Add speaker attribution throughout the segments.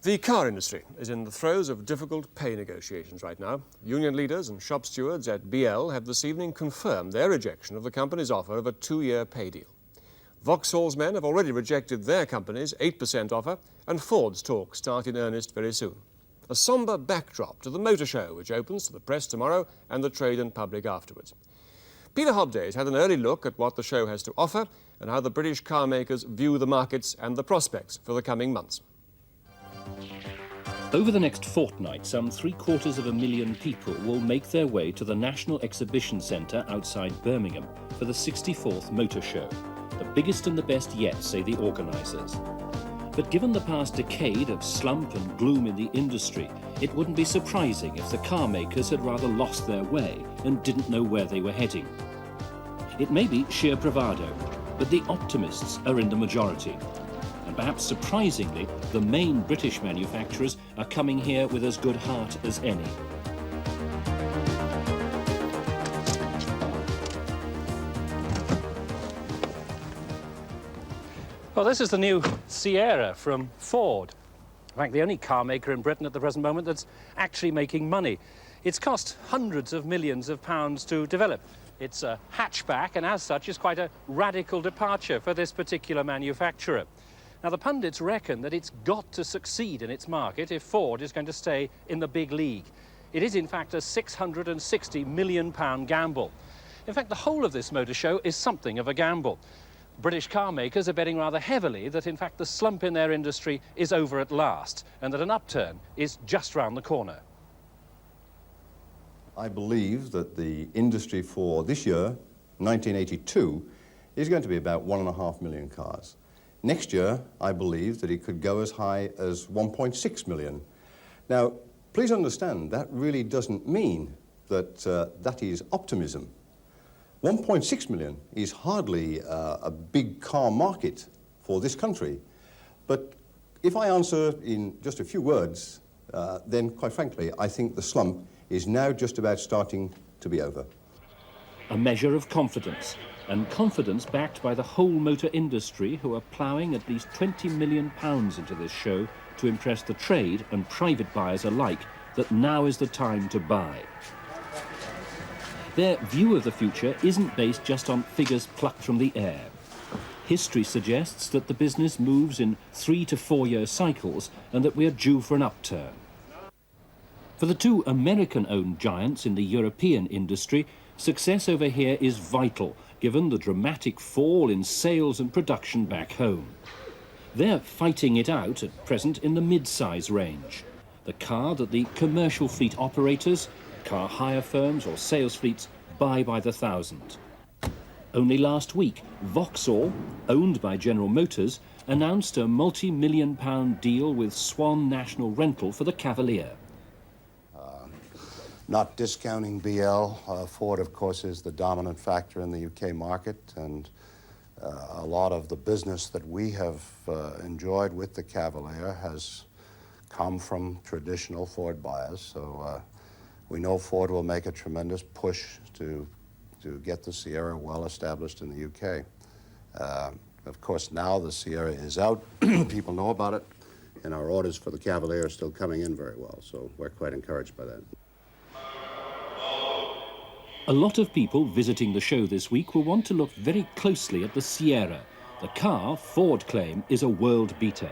Speaker 1: The car industry is in the throes of difficult pay negotiations right now. Union leaders and shop stewards at BL have this evening confirmed their rejection of the company's offer of a 2-year pay deal. Vauxhall's men have already rejected their company's 8% offer, and Ford's talks start in earnest very soon. A sombre backdrop to the motor show, which opens to the press tomorrow and the trade and public afterwards. Peter Hobday's had an early look at what the show has to offer and how the British car makers view the markets and the prospects for the coming months.
Speaker 2: Over the next fortnight, some 750,000 people will make their way to the National Exhibition Centre outside Birmingham for the 64th Motor Show. The biggest and the best yet, say the organisers. But given the past decade of slump and gloom in the industry, it wouldn't be surprising if the car makers had rather lost their way and didn't know where they were heading. It may be sheer bravado, but the optimists are in the majority. And perhaps surprisingly, the main British manufacturers are coming here with as good heart as any.
Speaker 3: Well, this is the new Sierra from Ford. In fact, the only car maker in Britain at the present moment that's actually making money. It's cost hundreds of millions of pounds to develop. It's a hatchback, and as such is quite a radical departure for this particular manufacturer. Now, the pundits reckon that it's got to succeed in its market if Ford is going to stay in the big league. It is, in fact, a £660 million gamble. In fact, the whole of this motor show is something of a gamble. British car makers are betting rather heavily that, in fact, the slump in their industry is over at last and that an upturn is just round the corner.
Speaker 4: I believe that the industry for this year, 1982, is going to be about 1.5 million cars. Next year, I believe that it could go as high as 1.6 million. Now, please understand, that really doesn't mean that that is optimism. 1.6 million is hardly a big car market for this country. But if I answer in just a few words, then quite frankly, I think the slump is now just about starting to be over.
Speaker 2: A measure of confidence, and confidence backed by the whole motor industry, who are ploughing at least £20 million into this show to impress the trade and private buyers alike that now is the time to buy. Their view of the future isn't based just on figures plucked from the air. History suggests that the business moves in 3 to 4 year cycles and that we are due for an upturn. For the two American-owned giants in the European industry, success over here is vital, given the dramatic fall in sales and production back home. They're fighting it out at present in the mid-size range, the car that the commercial fleet operators, car hire firms or sales fleets buy by the thousand. Only last week, Vauxhall, owned by General Motors, announced a multi-million-pound deal with Swan National Rental for the Cavalier.
Speaker 5: Not discounting BL, Ford, of course, is the dominant factor in the UK market, and a lot of the business that we have enjoyed with the Cavalier has come from traditional Ford buyers. So we know Ford will make a tremendous push to get the Sierra well established in the UK. Of course, now the Sierra is out, people know about it, and our orders for the Cavalier are still coming in very well, so we're quite encouraged by that.
Speaker 2: A lot of people visiting the show this week will want to look very closely at the Sierra. The car, Ford claim, is a world beater.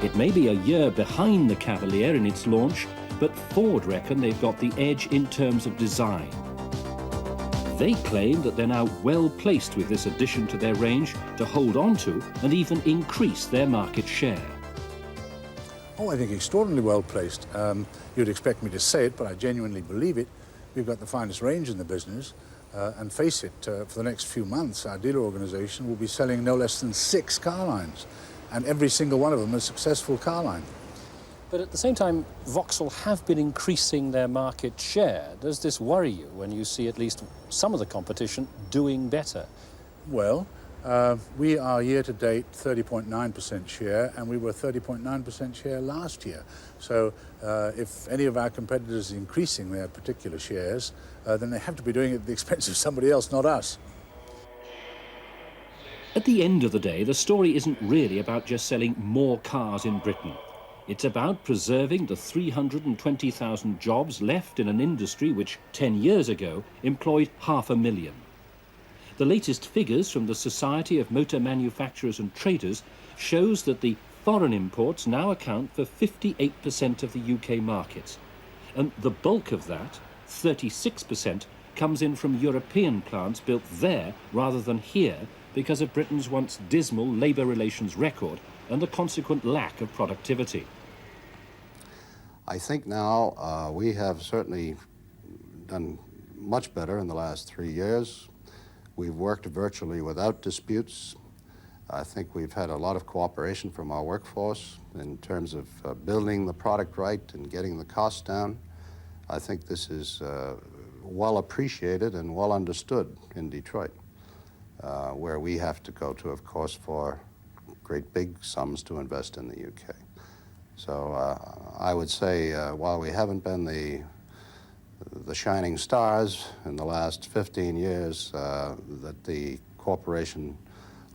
Speaker 2: It may be a year behind the Cavalier in its launch, but Ford reckon they've got the edge in terms of design. They claim that they're now well placed with this addition to their range to hold on to and even increase their market share.
Speaker 6: Oh, I think extraordinarily well placed. You'd expect me to say it, but I genuinely believe it. We've got the finest range in the business, and face it, for the next few months, our dealer organisation will be selling no less than 6 car lines, and every single one of them a successful car line.
Speaker 3: But at the same time, Vauxhall have been increasing their market share. Does this worry you when you see at least some of the competition doing better?
Speaker 6: Well, we are year-to-date 30.9% share, and we were 30.9% share last year. So if any of our competitors are increasing their particular shares, then they have to be doing it at the expense of somebody else, not us.
Speaker 2: At the end of the day, the story isn't really about just selling more cars in Britain. It's about preserving the 320,000 jobs left in an industry which 10 years ago employed 500,000. The latest figures from the Society of Motor Manufacturers and Traders shows that the foreign imports now account for 58% of the UK market. And the bulk of that, 36%, comes in from European plants built there rather than here because of Britain's once dismal labour relations record and the consequent lack of productivity.
Speaker 5: I think now we have certainly done much better in the last 3 years. We've worked virtually without disputes. I think we've had a lot of cooperation from our workforce in terms of building the product right and getting the costs down. I think this is well appreciated and well understood in Detroit, where we have to go to, of course, for great big sums to invest in the UK. So I would say while we haven't been the shining stars in the last 15 years, that the corporation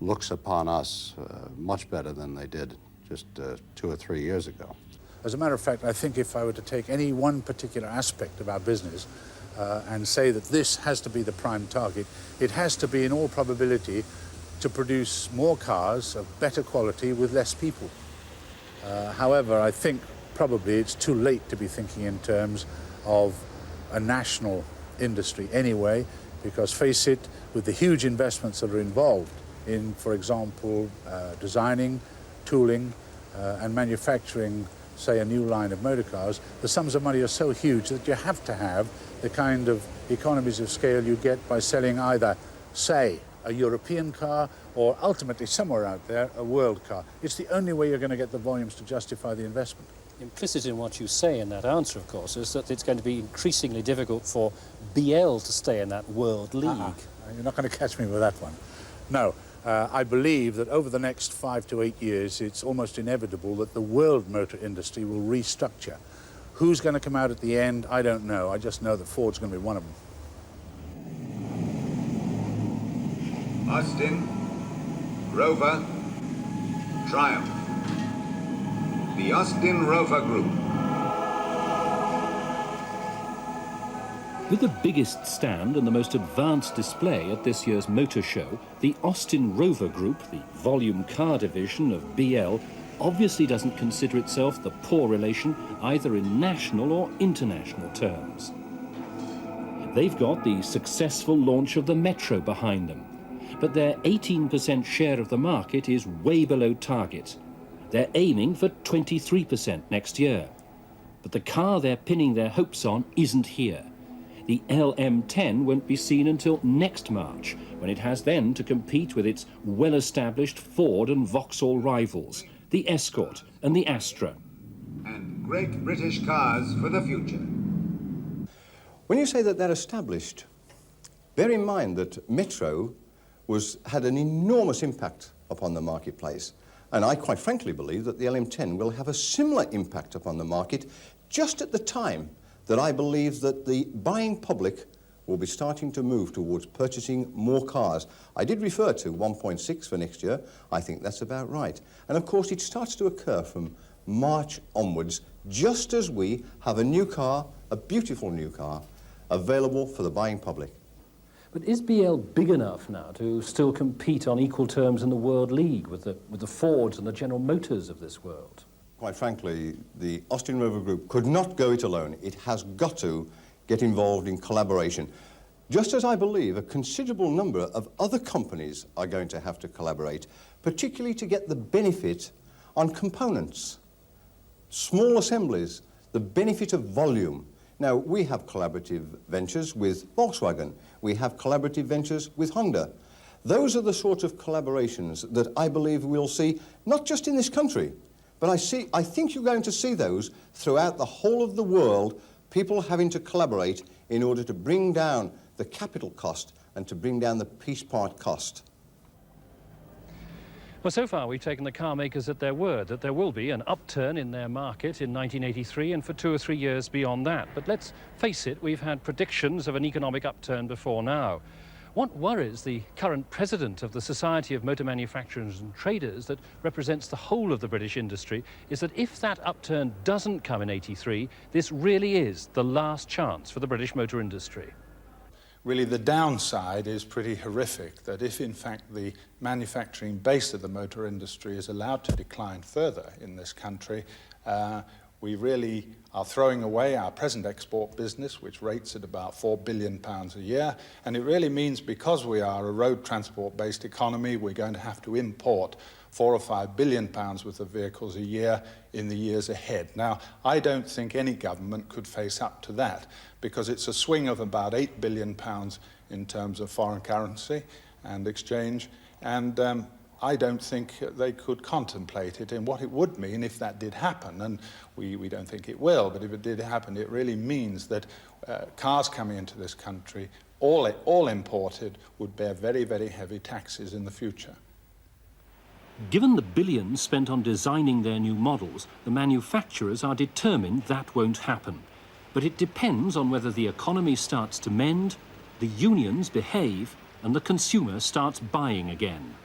Speaker 5: looks upon us much better than they did just 2 or 3 years ago.
Speaker 6: As a matter of fact, I think if I were to take any one particular aspect of our business and say that this has to be the prime target, it has to be in all probability to produce more cars of better quality with less people. However, I think probably it's too late to be thinking in terms of a national industry anyway, because face it, with the huge investments that are involved in, for example, designing, tooling, and manufacturing, say, a new line of motor cars, the sums of money are so huge that you have to have the kind of economies of scale you get by selling either, say, a European car or ultimately somewhere out there, a world car. It's the only way you're going to get the volumes to justify the investment.
Speaker 3: Implicit in what you say in that answer, of course, is that it's going to be increasingly difficult for BL to stay in that world league.
Speaker 6: You're not going to catch me with that one. No. I believe that over the next 5 to 8 years, it's almost inevitable that the world motor industry will restructure. Who's going to come out at the end, I don't know. I just know that Ford's going to be one of them.
Speaker 7: Austin, Rover, Triumph. The Austin Rover Group.
Speaker 2: With the biggest stand and the most advanced display at this year's motor show, the Austin Rover Group, the volume car division of BL, obviously doesn't consider itself the poor relation either in national or international terms. They've got the successful launch of the Metro behind them, but their 18% share of the market is way below target. They're aiming for 23% next year. But the car they're pinning their hopes on isn't here. The LM10 won't be seen until next March, when it has then to compete with its well-established Ford and Vauxhall rivals, the Escort and the Astra.
Speaker 7: And great British cars for the future.
Speaker 4: When you say that they're established, bear in mind that Metro had an enormous impact upon the marketplace. And I quite frankly believe that the LM10 will have a similar impact upon the market just at the time that I believe that the buying public will be starting to move towards purchasing more cars. I did refer to 1.6 for next year. I think that's about right. And of course it starts to occur from March onwards, just as we have a new car, a beautiful new car, available for the buying public.
Speaker 3: But is BL big enough now to still compete on equal terms in the World League with the Fords and the General Motors of this world?
Speaker 4: Quite frankly, the Austin Rover Group could not go it alone. It has got to get involved in collaboration. Just as I believe a considerable number of other companies are going to have to collaborate, particularly to get the benefit on components, small assemblies, the benefit of volume. Now, we have collaborative ventures with Volkswagen. We have collaborative ventures with Honda. Those are the sort of collaborations that I believe we'll see, not just in this country, but I think you're going to see those throughout the whole of the world, people having to collaborate in order to bring down the capital cost and to bring down the piece part cost.
Speaker 3: Well, so far we've taken the car makers at their word that there will be an upturn in their market in 1983 and for 2 or 3 years beyond that. But let's face it, we've had predictions of an economic upturn before now. What worries the current president of the Society of Motor Manufacturers and Traders, that represents the whole of the British industry, is that if that upturn doesn't come in '83, this really is the last chance for the British motor industry.
Speaker 8: Really, the downside is pretty horrific, that if in fact the manufacturing base of the motor industry is allowed to decline further in this country, we really are throwing away our present export business, which rates at about £4 billion a year. And it really means, because we are a road transport-based economy, we're going to have to import £4 or £5 billion worth of vehicles a year in the years ahead. Now, I don't think any government could face up to that, because it's a swing of about £8 billion in terms of foreign currency and exchange, and I don't think they could contemplate it in what it would mean if that did happen, and we don't think it will, but if it did happen, it really means that cars coming into this country, all imported, would bear very, very heavy taxes in the future.
Speaker 2: Given the billions spent on designing their new models, the manufacturers are determined that won't happen. But it depends on whether the economy starts to mend, the unions behave, and the consumer starts buying again.